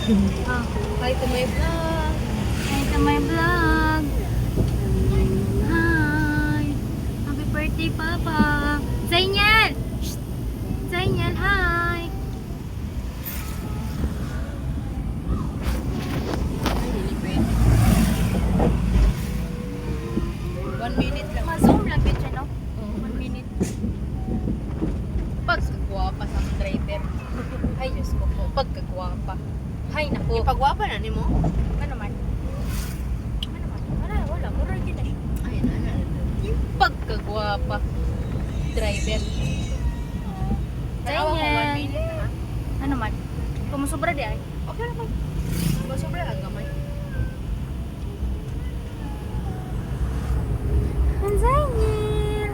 Ah, Hi to my vlog. hi to my vlog. Hi. Happy birthday, Papa. Zainal! Shh! Zainal, hi. Ay, hindi pwede. 1 minute lang. Ma-zoom lang din siya, no? Oo. 1 minute. Pagkagwapa sa driver. Ay, Diyos ko po. Pagkagwapa. Hay, naku. Ipagwapa na ni mo? Ano man? Ano man? Wala. Mura din eh. Ay, ano. Pagkagwapa. Driver. Tarawa ko 1 Zainal. minute ha. Ano man? Kumusubra di ay? Okay naman. Sobra agamay. Ang Zainal.